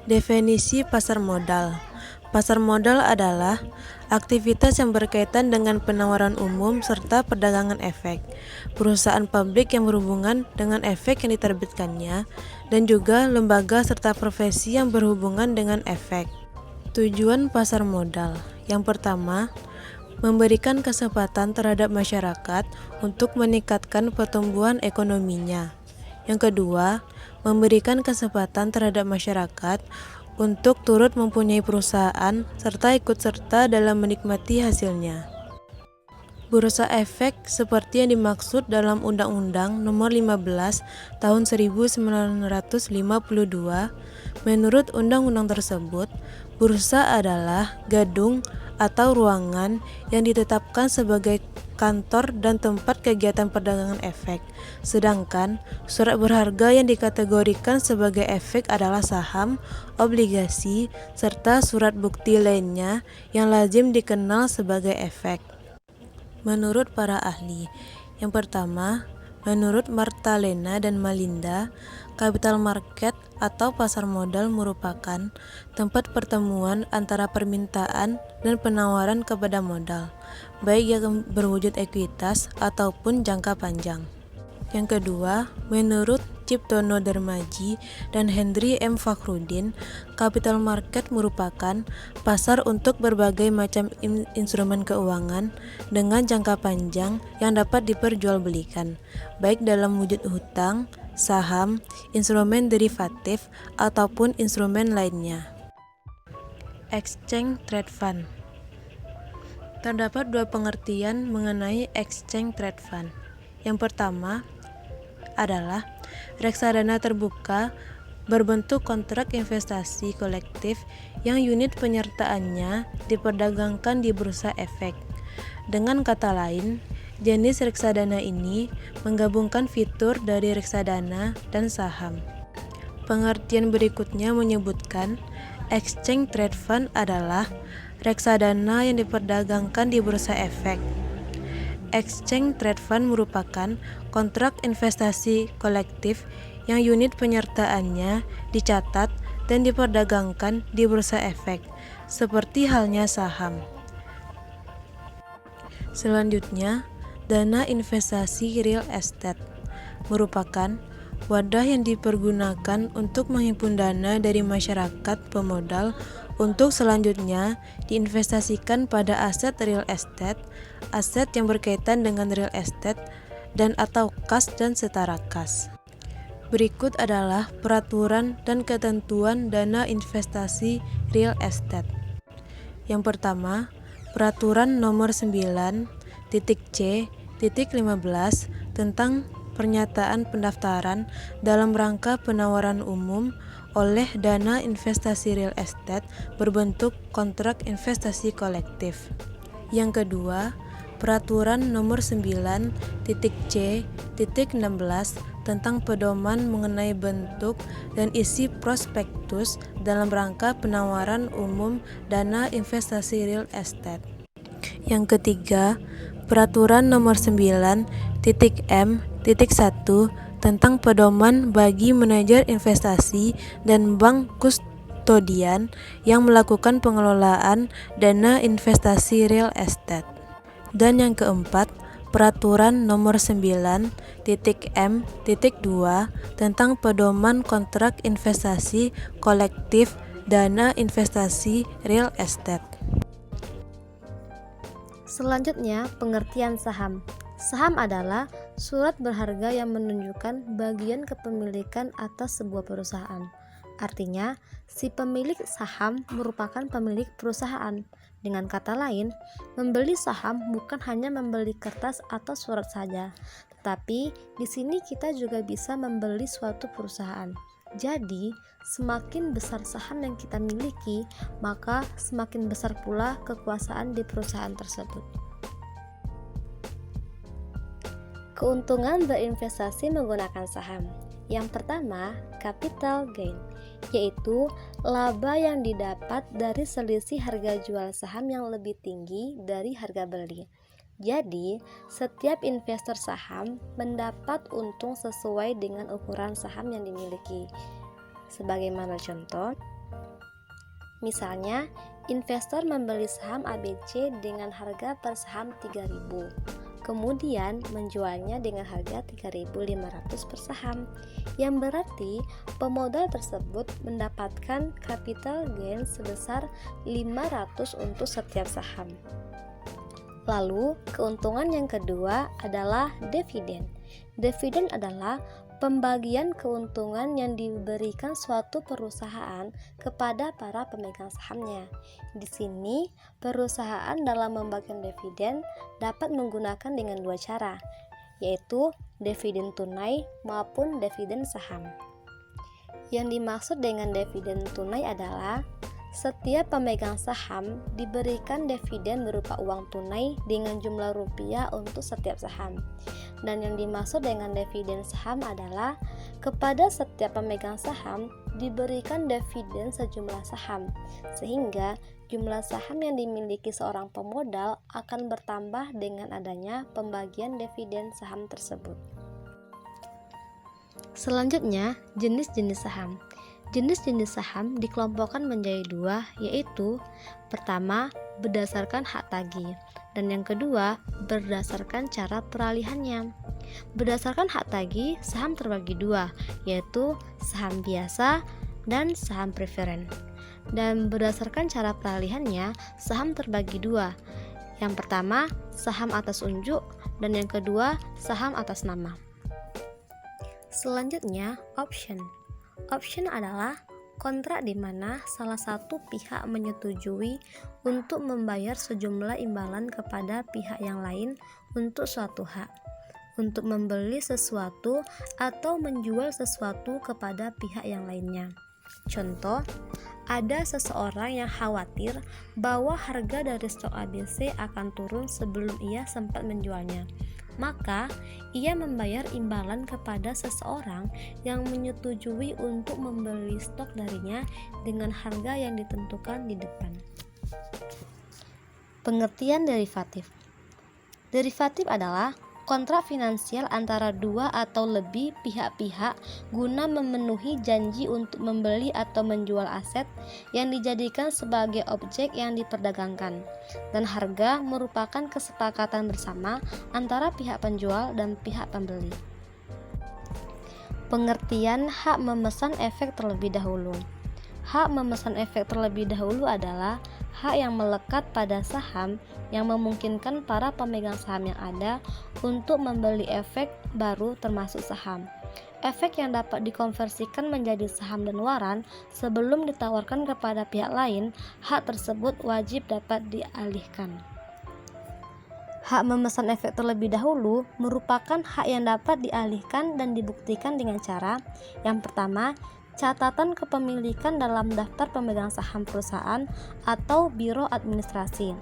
Definisi pasar modal. Pasar modal adalah aktivitas yang berkaitan dengan penawaran umum serta perdagangan efek, perusahaan publik yang berhubungan dengan efek yang diterbitkannya, dan juga lembaga serta profesi yang berhubungan dengan efek. Tujuan pasar modal. Yang pertama, memberikan kesempatan terhadap masyarakat untuk meningkatkan pertumbuhan ekonominya. Yang kedua, memberikan kesempatan terhadap masyarakat untuk turut mempunyai perusahaan serta ikut serta dalam menikmati hasilnya. Bursa efek seperti yang dimaksud dalam Undang-Undang Nomor 15 Tahun 1952. Menurut undang-undang tersebut, bursa adalah gedung atau ruangan yang ditetapkan sebagai kantor dan tempat kegiatan perdagangan efek. Sedangkan surat berharga yang dikategorikan sebagai efek adalah saham, obligasi, serta surat bukti lainnya yang lazim dikenal sebagai efek. Menurut para ahli, yang pertama, menurut Martalena dan Malinda, capital market atau pasar modal merupakan tempat pertemuan antara permintaan dan penawaran kepada modal, baik yang berwujud ekuitas ataupun jangka panjang. Yang kedua, menurut Ciptono Darmaji dan Hendry M. Fakhrudin, capital market merupakan pasar untuk berbagai macam instrumen keuangan dengan jangka panjang yang dapat diperjualbelikan, baik dalam wujud hutang, saham, instrumen derivatif, ataupun instrumen lainnya. Exchange Trade Fund. Terdapat dua pengertian mengenai Exchange Trade Fund. Yang pertama adalah reksadana terbuka berbentuk kontrak investasi kolektif yang unit penyertaannya diperdagangkan di bursa efek. Dengan kata lain, jenis reksadana ini menggabungkan fitur dari reksadana dan saham. Pengertian berikutnya menyebutkan Exchange Trade Fund adalah reksadana yang diperdagangkan di bursa efek. Exchange Trade Fund merupakan kontrak investasi kolektif yang unit penyertaannya dicatat dan diperdagangkan di bursa efek, seperti halnya saham. Selanjutnya, dana investasi real estate merupakan wadah yang dipergunakan untuk menghimpun dana dari masyarakat pemodal untuk selanjutnya diinvestasikan pada aset real estate, aset yang berkaitan dengan real estate, dan atau kas dan setara kas. Berikut adalah peraturan dan ketentuan dana investasi real estate. Yang pertama, Peraturan Nomor 9.C.15 tentang pernyataan pendaftaran dalam rangka penawaran umum oleh dana investasi real estate berbentuk kontrak investasi kolektif. Yang kedua, Peraturan Nomor 9.C.16 tentang pedoman mengenai bentuk dan isi prospektus dalam rangka penawaran umum dana investasi real estate. Yang ketiga, Peraturan Nomor 9.M.1 tentang pedoman bagi manajer investasi dan bank kustodian yang melakukan pengelolaan dana investasi real estate. Dan yang keempat, Peraturan Nomor 9.M.2 tentang pedoman kontrak investasi kolektif dana investasi real estate. Selanjutnya, pengertian saham. Saham adalah surat berharga yang menunjukkan bagian kepemilikan atas sebuah perusahaan. Artinya, si pemilik saham merupakan pemilik perusahaan. Dengan kata lain, membeli saham bukan hanya membeli kertas atau surat saja, tetapi di sini kita juga bisa membeli suatu perusahaan. Jadi, semakin besar saham yang kita miliki, maka semakin besar pula kekuasaan di perusahaan tersebut. Keuntungan berinvestasi menggunakan saham. Yang pertama, capital gain, yaitu laba yang didapat dari selisih harga jual saham yang lebih tinggi dari harga beli. Jadi, setiap investor saham mendapat untung sesuai dengan ukuran saham yang dimiliki. Sebagaimana contoh, misalnya investor membeli saham ABC dengan harga per saham 3.000, kemudian menjualnya dengan harga 3.500 per saham, yang berarti pemodal tersebut mendapatkan capital gain sebesar 500 untuk setiap saham. Lalu, keuntungan yang kedua adalah dividen. Dividen adalah pembagian keuntungan yang diberikan suatu perusahaan kepada para pemegang sahamnya. Di sini, perusahaan dalam membagikan dividen dapat menggunakan dengan dua cara, yaitu dividen tunai maupun dividen saham. Yang dimaksud dengan dividen tunai adalah setiap pemegang saham diberikan dividen berupa uang tunai dengan jumlah rupiah untuk setiap saham. Dan yang dimaksud dengan dividen saham adalah kepada setiap pemegang saham diberikan dividen sejumlah saham, sehingga jumlah saham yang dimiliki seorang pemodal akan bertambah dengan adanya pembagian dividen saham tersebut. Selanjutnya, jenis-jenis saham. Jenis-jenis saham dikelompokkan menjadi dua, yaitu pertama, berdasarkan hak tagih, dan yang kedua, berdasarkan cara peralihannya. Berdasarkan hak tagih, saham terbagi dua, yaitu saham biasa dan saham preferen. Dan berdasarkan cara peralihannya, saham terbagi dua. Yang pertama, saham atas unjuk, dan yang kedua, saham atas nama. Selanjutnya, option. Option adalah kontrak di mana salah satu pihak menyetujui untuk membayar sejumlah imbalan kepada pihak yang lain untuk suatu hak, untuk membeli sesuatu atau menjual sesuatu kepada pihak yang lainnya. Contoh, ada seseorang yang khawatir bahwa harga dari stok ABC akan turun sebelum ia sempat menjualnya. Maka, ia membayar imbalan kepada seseorang yang menyetujui untuk membeli stok darinya dengan harga yang ditentukan di depan. Pengertian derivatif. Derivatif adalah kontrak finansial antara dua atau lebih pihak-pihak guna memenuhi janji untuk membeli atau menjual aset yang dijadikan sebagai objek yang diperdagangkan, dan harga merupakan kesepakatan bersama antara pihak penjual dan pihak pembeli. Pengertian hak memesan efek terlebih dahulu. Hak memesan efek terlebih dahulu adalah hak yang melekat pada saham yang memungkinkan para pemegang saham yang ada untuk membeli efek baru termasuk saham. Efek yang dapat dikonversikan menjadi saham dan waran sebelum ditawarkan kepada pihak lain, hak tersebut wajib dapat dialihkan. Hak memesan efek terlebih dahulu merupakan hak yang dapat dialihkan dan dibuktikan dengan cara yang pertama, catatan kepemilikan dalam daftar pemegang saham perusahaan atau biro administrasi.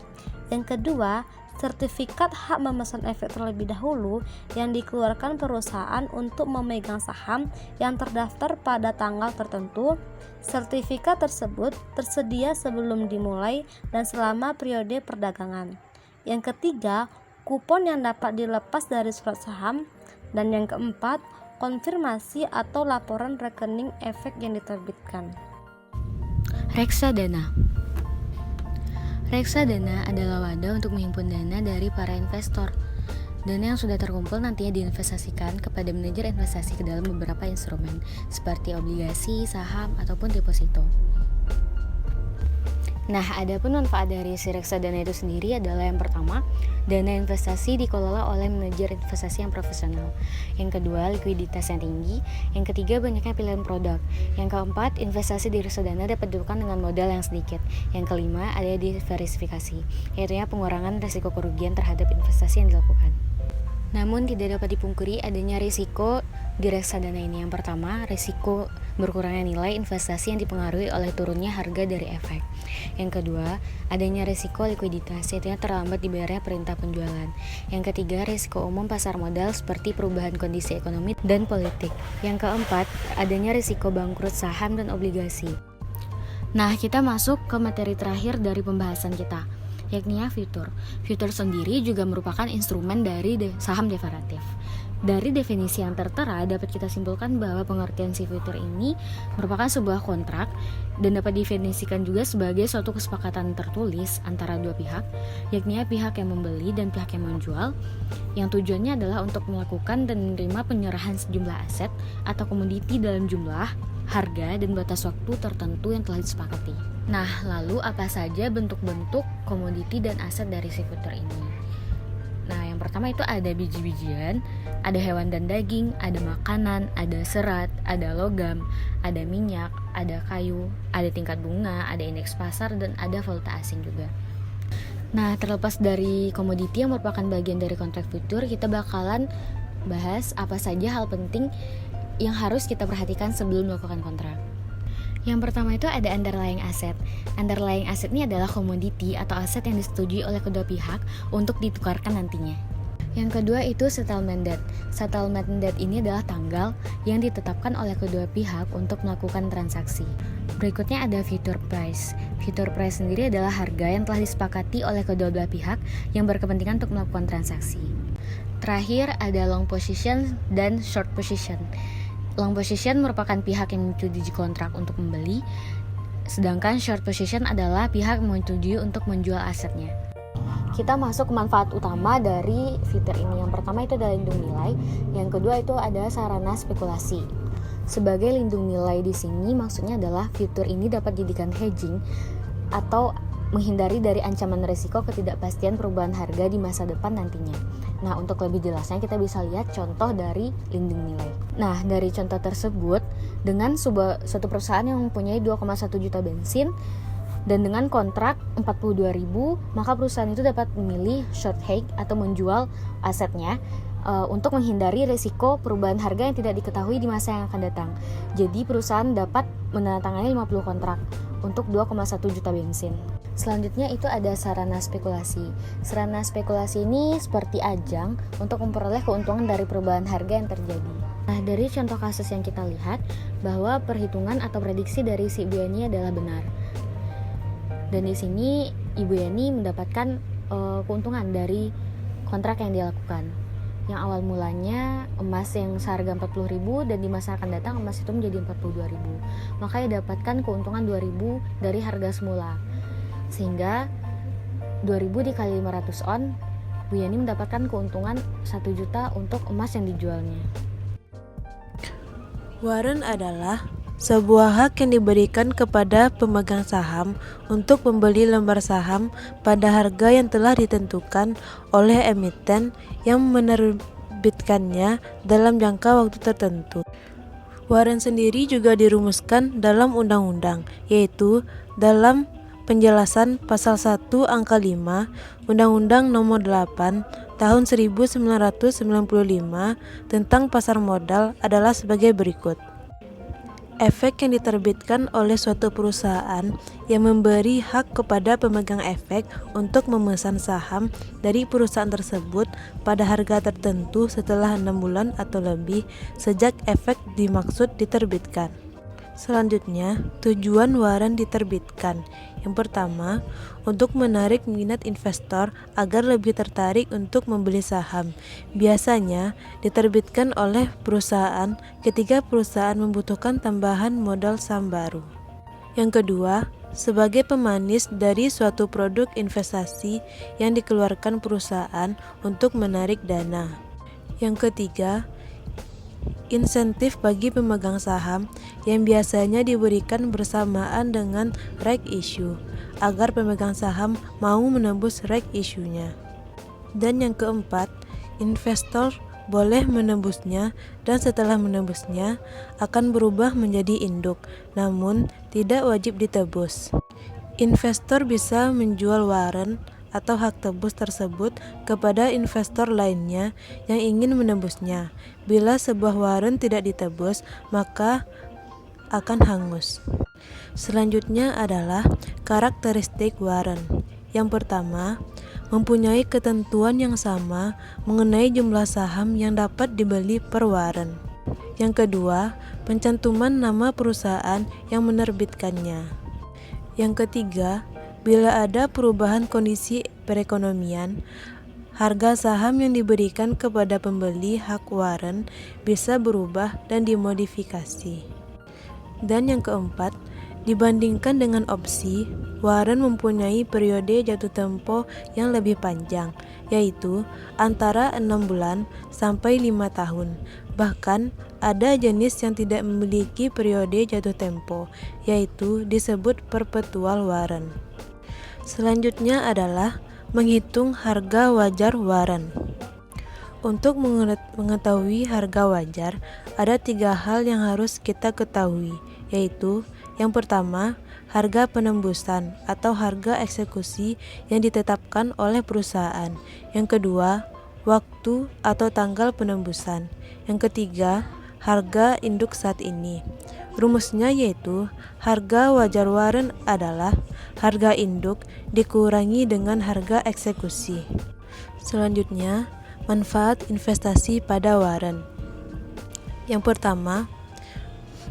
Yang kedua, sertifikat hak memesan efek terlebih dahulu yang dikeluarkan perusahaan untuk memegang saham yang terdaftar pada tanggal tertentu. Sertifikat tersebut tersedia sebelum dimulai dan selama periode perdagangan. Yang ketiga, kupon yang dapat dilepas dari surat saham. Dan yang keempat, konfirmasi atau laporan rekening efek yang diterbitkan. Reksadana. Reksadana adalah wadah untuk menghimpun dana dari para investor. Dana yang sudah terkumpul nantinya diinvestasikan kepada manajer investasi ke dalam beberapa instrumen seperti obligasi, saham, ataupun deposito. Nah, adapun manfaat dari si reksadana itu sendiri adalah yang pertama, dana investasi dikelola oleh manajer investasi yang profesional. Yang kedua, likuiditas yang tinggi. Yang ketiga, banyaknya pilihan produk. Yang keempat, investasi di reksadana dapat dilakukan dengan modal yang sedikit. Yang kelima, ada diversifikasi, yaitu pengurangan risiko kerugian terhadap investasi yang dilakukan. Namun tidak dapat dipungkiri adanya risiko di reksadana ini. Yang pertama, risiko berkurangnya nilai investasi yang dipengaruhi oleh turunnya harga dari efek. Yang kedua, adanya risiko likuiditas, yaitu terlambat dibayarnya perintah penjualan. Yang ketiga, risiko umum pasar modal seperti perubahan kondisi ekonomi dan politik. Yang keempat, adanya risiko bangkrut saham dan obligasi. Nah, kita masuk ke materi terakhir dari pembahasan kita, yakni future. Future sendiri juga merupakan instrumen dari saham derivatif. Dari definisi yang tertera dapat kita simpulkan bahwa pengertian si future ini merupakan sebuah kontrak dan dapat didefinisikan juga sebagai suatu kesepakatan tertulis antara dua pihak, yakni pihak yang membeli dan pihak yang menjual, yang tujuannya adalah untuk melakukan dan menerima penyerahan sejumlah aset atau komoditi dalam jumlah, harga, dan batas waktu tertentu yang telah disepakati. Nah, lalu apa saja bentuk-bentuk komoditi dan aset dari si future ini? Nah, yang pertama itu ada biji-bijian, ada hewan dan daging, ada makanan, ada serat, ada logam, ada minyak, ada kayu, ada tingkat bunga, ada indeks pasar, dan ada valuta asing juga. Nah, terlepas dari komoditi yang merupakan bagian dari kontrak future, kita bakalan bahas apa saja hal penting yang harus kita perhatikan sebelum melakukan kontrak. Yang pertama itu ada underlying asset. Underlying asset ini adalah komoditi atau aset yang disetujui oleh kedua pihak untuk ditukarkan nantinya. Yang kedua itu settlement date. Settlement date ini adalah tanggal yang ditetapkan oleh kedua pihak untuk melakukan transaksi. Berikutnya ada future price. Future price sendiri adalah harga yang telah disepakati oleh kedua belah pihak yang berkepentingan untuk melakukan transaksi. Terakhir ada long position dan short position. Long position merupakan pihak yang menyetujui kontrak untuk membeli, sedangkan short position adalah pihak yang menyetujui untuk menjual asetnya. Kita masuk ke manfaat utama dari future ini. Yang pertama itu adalah lindung nilai, yang kedua itu ada sarana spekulasi. Sebagai lindung nilai di sini maksudnya adalah future ini dapat dijadikan hedging atau menghindari dari ancaman risiko ketidakpastian perubahan harga di masa depan nantinya. Nah, untuk lebih jelasnya kita bisa lihat contoh dari lindung nilai. Nah, dari contoh tersebut, dengan suatu perusahaan yang mempunyai 2,1 juta bensin dan dengan kontrak 42.000, maka perusahaan itu dapat memilih short hedge atau menjual asetnya untuk menghindari risiko perubahan harga yang tidak diketahui di masa yang akan datang. Jadi perusahaan dapat menandatangani 50 kontrak untuk 2,1 juta bensin. Selanjutnya itu ada sarana spekulasi. Sarana spekulasi ini seperti ajang untuk memperoleh keuntungan dari perubahan harga yang terjadi. Nah, dari contoh kasus yang kita lihat bahwa perhitungan atau prediksi dari si Ibu Yani adalah benar. Dan di sini Ibu Yani mendapatkan keuntungan dari kontrak yang dia lakukan. Yang awal mulanya emas yang seharga 40.000 dan di masa akan datang emas itu menjadi 42.000. Maka ia dapatkan keuntungan 2.000 dari harga semula. Sehingga 2.000 dikali 500 on, Bu Yani mendapatkan keuntungan 1 juta untuk emas yang dijualnya. Warrant adalah sebuah hak yang diberikan kepada pemegang saham untuk membeli lembar saham pada harga yang telah ditentukan oleh emiten yang menerbitkannya dalam jangka waktu tertentu. Warrant sendiri juga dirumuskan dalam undang-undang, yaitu dalam penjelasan pasal 1 angka 5 Undang-Undang Nomor 8 Tahun 1995 tentang pasar modal adalah sebagai berikut. Efek yang diterbitkan oleh suatu perusahaan yang memberi hak kepada pemegang efek untuk memesan saham dari perusahaan tersebut pada harga tertentu setelah 6 bulan atau lebih sejak efek dimaksud diterbitkan. Selanjutnya, tujuan warrant diterbitkan. Yang pertama, untuk menarik minat investor agar lebih tertarik untuk membeli saham. Biasanya diterbitkan oleh perusahaan ketika perusahaan membutuhkan tambahan modal saham baru. Yang kedua, sebagai pemanis dari suatu produk investasi yang dikeluarkan perusahaan untuk menarik dana. Yang ketiga, insentif bagi pemegang saham yang biasanya diberikan bersamaan dengan right issue agar pemegang saham mau menembus right issue-nya. Dan yang keempat, investor boleh menembusnya dan setelah menembusnya akan berubah menjadi induk, namun tidak wajib ditebus. Investor bisa menjual warrant atau hak tebus tersebut kepada investor lainnya yang ingin menembusnya. Bila sebuah warrant tidak ditebus, maka akan hangus. Selanjutnya adalah karakteristik warrant. Yang pertama, mempunyai ketentuan yang sama mengenai jumlah saham yang dapat dibeli per warrant. Yang kedua, pencantuman nama perusahaan yang menerbitkannya. Yang ketiga, bila ada perubahan kondisi perekonomian, harga saham yang diberikan kepada pembeli hak warren bisa berubah dan dimodifikasi. Dan yang keempat, dibandingkan dengan opsi, warren mempunyai periode jatuh tempo yang lebih panjang, yaitu antara 6 bulan sampai 5 tahun. Bahkan, ada jenis yang tidak memiliki periode jatuh tempo, yaitu disebut perpetual warren. Selanjutnya adalah menghitung harga wajar warren. Untuk mengetahui harga wajar, ada 3 hal yang harus kita ketahui, yaitu yang pertama, harga penembusan atau harga eksekusi yang ditetapkan oleh perusahaan. Yang kedua, waktu atau tanggal penembusan. Yang ketiga, harga induk saat ini. Rumusnya yaitu harga wajar warren adalah harga induk dikurangi dengan harga eksekusi. Selanjutnya, manfaat investasi pada warren. Yang pertama,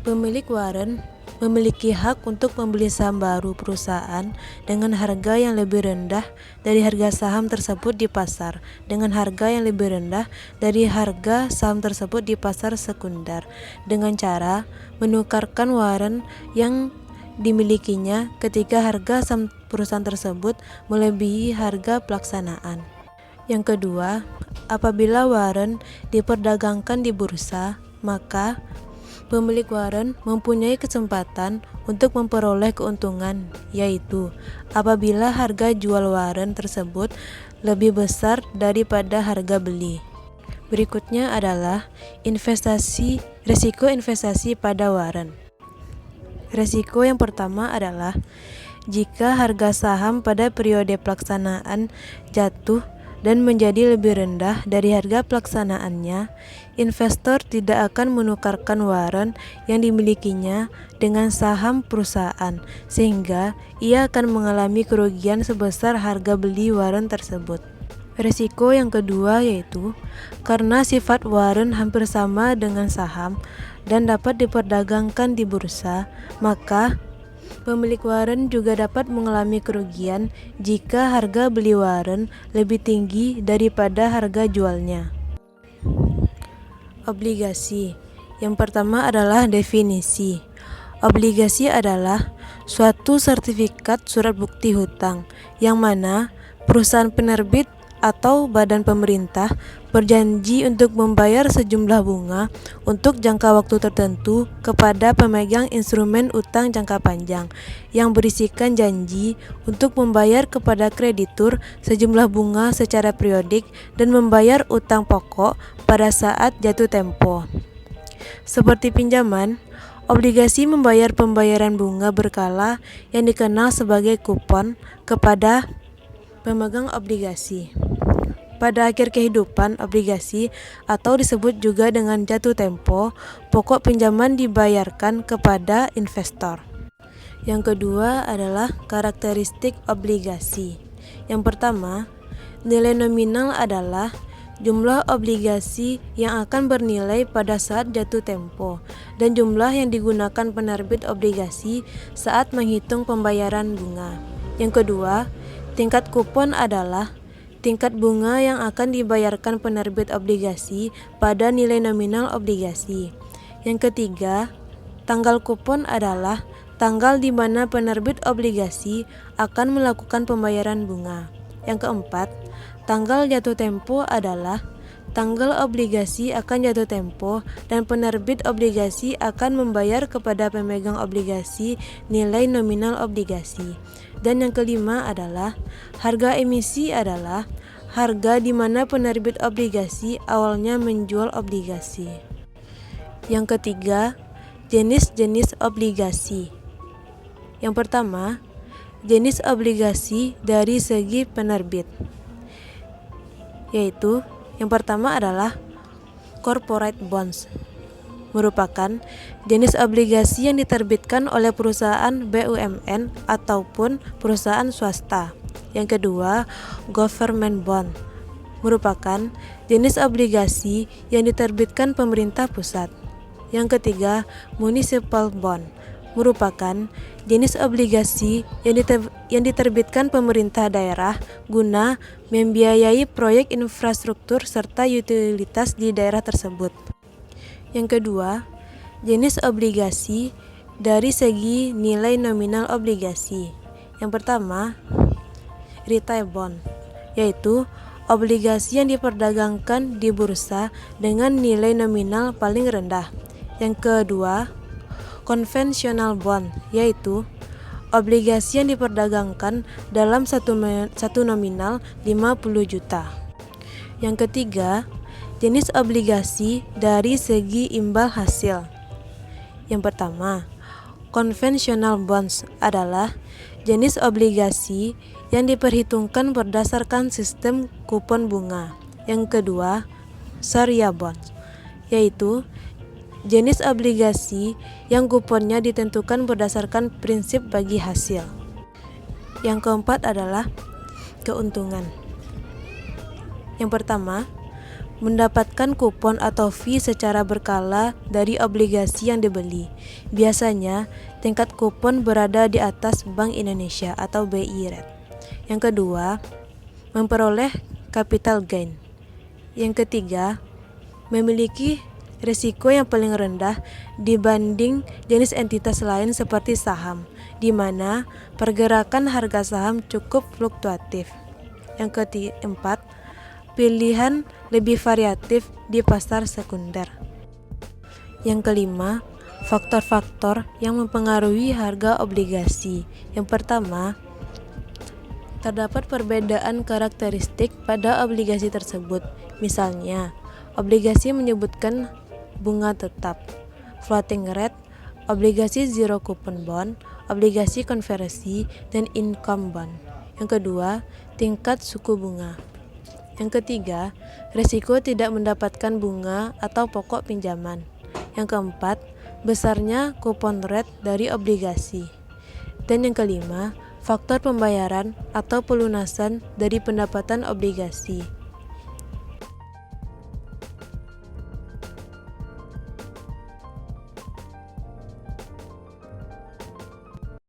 pemilik warren memiliki hak untuk membeli saham baru perusahaan dengan harga yang lebih rendah dari harga saham tersebut di pasar, dengan harga yang lebih rendah dari harga saham tersebut di pasar sekunder, dengan cara menukarkan warren yang dimilikinya ketika harga saham perusahaan tersebut melebihi harga pelaksanaan. Yang kedua, apabila warren diperdagangkan di bursa, maka pemilik warren mempunyai kesempatan untuk memperoleh keuntungan, yaitu apabila harga jual warren tersebut lebih besar daripada harga beli. Berikutnya adalah risiko investasi pada warren. Risiko yang pertama adalah jika harga saham pada periode pelaksanaan jatuh dan menjadi lebih rendah dari harga pelaksanaannya, investor tidak akan menukarkan warren yang dimilikinya dengan saham perusahaan, sehingga ia akan mengalami kerugian sebesar harga beli warren tersebut. Risiko yang kedua yaitu karena sifat warren hampir sama dengan saham dan dapat diperdagangkan di bursa, maka pemilik warren juga dapat mengalami kerugian jika harga beli warren lebih tinggi daripada harga jualnya. Obligasi. Yang pertama adalah definisi. Obligasi adalah suatu sertifikat surat bukti hutang yang mana perusahaan penerbit atau badan pemerintah berjanji untuk membayar sejumlah bunga untuk jangka waktu tertentu kepada pemegang instrumen utang jangka panjang yang berisikan janji untuk membayar kepada kreditur sejumlah bunga secara periodik dan membayar utang pokok pada saat jatuh tempo. Seperti pinjaman, obligasi membayar pembayaran bunga berkala yang dikenal sebagai kupon kepada pemegang obligasi. Pada akhir kehidupan obligasi atau disebut juga dengan jatuh tempo, pokok pinjaman dibayarkan kepada investor. Yang kedua adalah karakteristik obligasi. Yang pertama, nilai nominal adalah jumlah obligasi yang akan bernilai pada saat jatuh tempo dan jumlah yang digunakan penerbit obligasi saat menghitung pembayaran bunga. Yang kedua, tingkat kupon adalah tingkat bunga yang akan dibayarkan penerbit obligasi pada nilai nominal obligasi. Yang ketiga, tanggal kupon adalah tanggal di mana penerbit obligasi akan melakukan pembayaran bunga. Yang keempat, tanggal jatuh tempo adalah tanggal obligasi akan jatuh tempo dan penerbit obligasi akan membayar kepada pemegang obligasi nilai nominal obligasi. Dan yang kelima adalah harga emisi adalah harga di mana penerbit obligasi awalnya menjual obligasi. Yang ketiga, jenis-jenis obligasi. Yang pertama, jenis obligasi dari segi penerbit, yaitu yang pertama adalah corporate bonds, merupakan jenis obligasi yang diterbitkan oleh perusahaan BUMN ataupun perusahaan swasta. Yang kedua, government bond, merupakan jenis obligasi yang diterbitkan pemerintah pusat. Yang ketiga, municipal bond, merupakan jenis obligasi yang diterbitkan pemerintah daerah guna membiayai proyek infrastruktur serta utilitas di daerah tersebut. Yang kedua, jenis obligasi dari segi nilai nominal obligasi. Yang pertama, retail bond, yaitu obligasi yang diperdagangkan di bursa dengan nilai nominal paling rendah. Yang kedua, konvensional bond, yaitu obligasi yang diperdagangkan dalam satu nominal 50 juta. Yang ketiga, jenis obligasi dari segi imbal hasil. Yang pertama, conventional bonds adalah jenis obligasi yang diperhitungkan berdasarkan sistem kupon bunga. Yang kedua, Sharia bonds, yaitu jenis obligasi yang kuponnya ditentukan berdasarkan prinsip bagi hasil. Yang keempat adalah keuntungan. Yang pertama, mendapatkan kupon atau fee secara berkala dari obligasi yang dibeli. Biasanya, tingkat kupon berada di atas Bank Indonesia atau BI rate. Yang kedua, memperoleh capital gain. Yang ketiga, memiliki risiko yang paling rendah dibanding jenis entitas lain seperti saham, di mana pergerakan harga saham cukup fluktuatif. Yang keempat, pilihan lebih variatif di pasar sekunder. Yang kelima, faktor-faktor yang mempengaruhi harga obligasi. Yang pertama, terdapat perbedaan karakteristik pada obligasi tersebut. Misalnya, obligasi menyebutkan bunga tetap, floating rate, obligasi zero coupon bond, obligasi konversi, dan income bond. Yang kedua, tingkat suku bunga. Yang ketiga, risiko tidak mendapatkan bunga atau pokok pinjaman. Yang keempat, besarnya coupon rate dari obligasi. Dan yang kelima, faktor pembayaran atau pelunasan dari pendapatan obligasi.